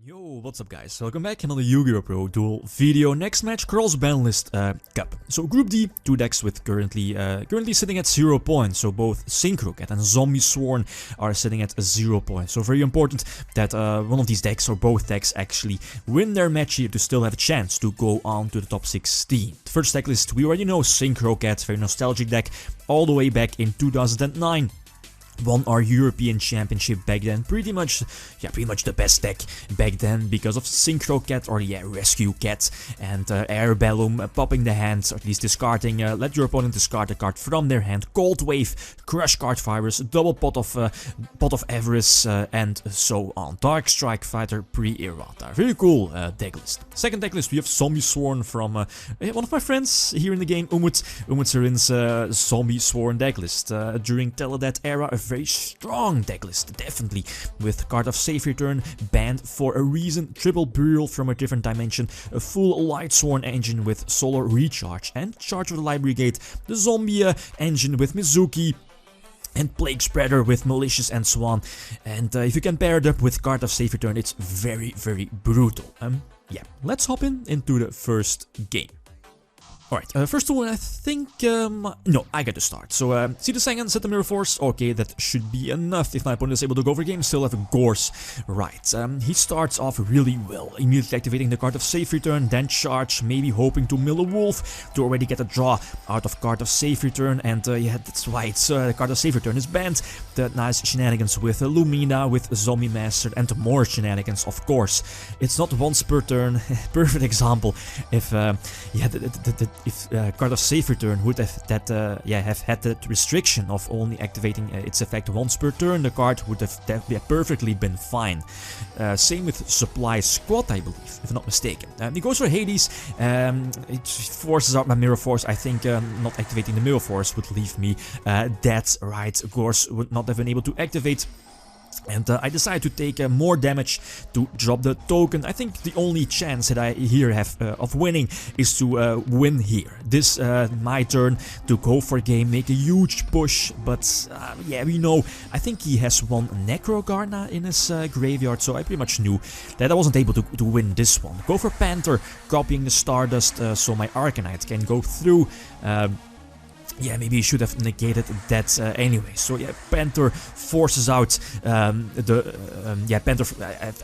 Yo, what's up guys? Welcome back in another YgoPro duel video. Next match, Cross-Banlist Cup. So Group D, two decks with currently sitting at 0 points. So both Synchro Cat and Zombiesworn are sitting at 0 points. So very important that one of these decks or both decks actually win their match here to still have a chance to go on to the top 16. The first deck list, we already know Synchro Cat, very nostalgic deck, all the way back in 2009. Won our European Championship back then, pretty much the best deck back then because of Synchro Cat or Rescue Cat and Air Bellum popping the hands, or at least discarding, let your opponent discard a card from their hand, Cold Wave, Crush Card Virus, double Pot of Avarice and so on. Dark Strike Fighter pre-errata. Very cool deck list. Second deck list, we have Zombiesworn from one of my friends here in the game, Umut Serin's Zombiesworn deck list. During Teledat era, a very strong decklist, definitely, with Card of Safe Return, banned for a reason, triple burial from a different dimension, a full Lightsworn engine with solar recharge and charge of the Light Brigade, the zombie engine with Mezuki, and Plague Spreader with Malicious and so on. And if you can pair it up with Card of Safe Return, it's very, very brutal. Yeah, let's hop into the first game. Alright, first of all, I think, no, I get to start. So, see the Sangan, set the Mirror Force. Okay, that should be enough if my opponent is able to go for game. Still have a Gorse. Right, he starts off really well, immediately activating the Card of Safe Return, then charge, maybe hoping to mill a Wolf to already get a draw out of Card of Safe Return. And yeah, that's right, the Card of Safe Return is banned. The nice shenanigans with Lumina, with Zombie Master, and more shenanigans, of course. It's not once per turn. Perfect example. If, if Card of Safe Return would have had the restriction of only activating its effect once per turn, the card would have perfectly been fine. Same with Supply Squad, I believe, if I'm not mistaken. He goes for Hades. It forces out my Mirror Force. I think not activating the Mirror Force would leave me dead. Right, Gorse would not have been able to activate. And I decided to take more damage to drop the token. I think the only chance that I here have of winning is to win here. This my turn to go for game, make a huge push, but yeah, we know, I think he has one Necrogarna in his graveyard, so I pretty much knew that I wasn't able to win this one. Go for Panther, copying the Stardust so my Arcanite can go through. Yeah, maybe he should have negated that anyway. So yeah, Panther forces out Panther.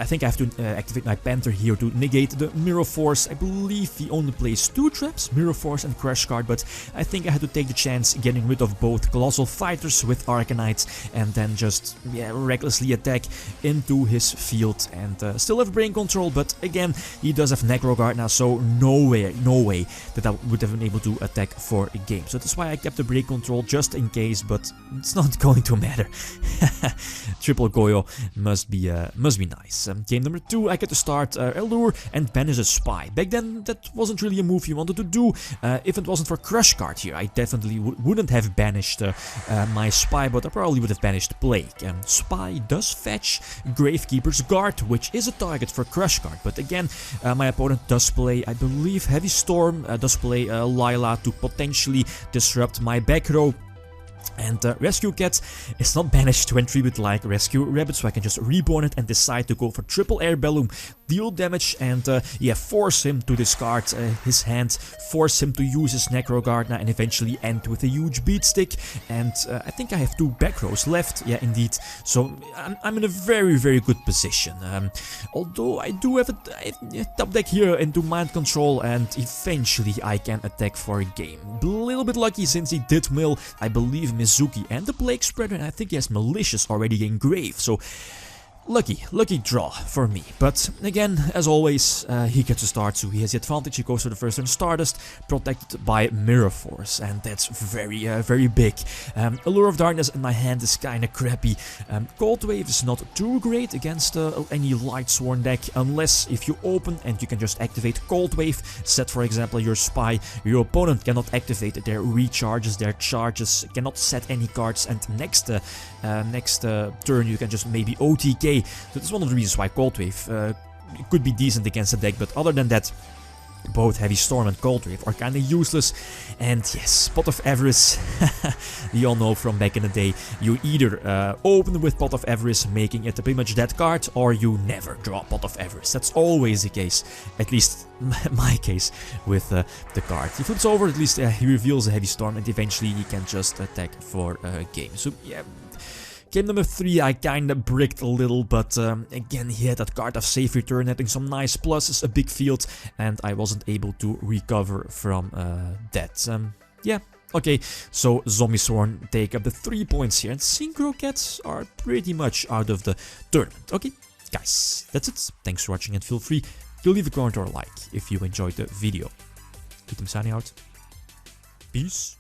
I think I have to activate my Panther here to negate the Mirror Force. I believe he only plays 2 traps, Mirror Force and Crush Card, but I think I had to take the chance getting rid of both Colossal Fighters with Arcanites and then just recklessly attack into his field and still have Brain Control, but again, he does have Necroguard now, so no way that I would have been able to attack for a game. So that's why I kept the Brain Control just in case, but it's not going to matter. Triple Goyo must be nice. Game number 2, I get to start Allure and banish a Spy. Back then, that wasn't really a move you wanted to do. If it wasn't for Crush Card here, I definitely wouldn't have banished my Spy, but I probably would have banished Plague. Spy does fetch Gravekeeper's Guard, which is a target for Crush Card, but again, my opponent does play, I believe, Heavy Storm, does play Lila to potentially disrupt my back row. And Rescue Cat is not banished to contribute like Rescue Rabbit, so I can just reborn it and decide to go for triple Air Bellum, deal damage, and force him to discard his hand, force him to use his Necrogardener, and eventually end with a huge Beat Stick. And I think I have 2 back rows left, yeah, indeed. So I'm in a very, very good position. Although I do have a top deck here into Mind Control, and eventually I can attack for a game. A little bit lucky since he did mill, I believe, Mezuki and the Plague Spreader, and I think he has Malicious already engraved, so lucky draw for me. But again, as always, he gets to start, so he has the advantage. He goes for the first turn Stardust, protected by Mirror Force, and that's very big. Allure of Darkness in my hand is kinda crappy. Cold Wave is not too great against any Lightsworn deck, unless if you open and you can just activate Cold Wave, set for example your Spy, your opponent cannot activate their recharges, their charges, cannot set any cards, and next turn you can just maybe OTK. So that's one of the reasons why Cold Wave could be decent against the deck, but other than that, Both Heavy Storm and Cold Wave are kinda useless, and yes, Pot of Avarice, we all know from back in the day, you either open with Pot of Avarice, making it a pretty much dead card, or you never draw Pot of Avarice. That's always the case, at least my case with the card. He flips over, at least he reveals a Heavy Storm, and eventually he can just attack for a game. So yeah, game number 3 I kinda bricked a little, but again he had that card of safe return, having some nice pluses, a big field, and I wasn't able to recover from that. Yeah, okay, so Zombiesworn take up the 3 points here, and Synchro Cats are pretty much out of the tournament. Okay, guys, that's it. Thanks for watching, and feel free to leave a comment or a like if you enjoyed the video. Lithium signing out. Peace.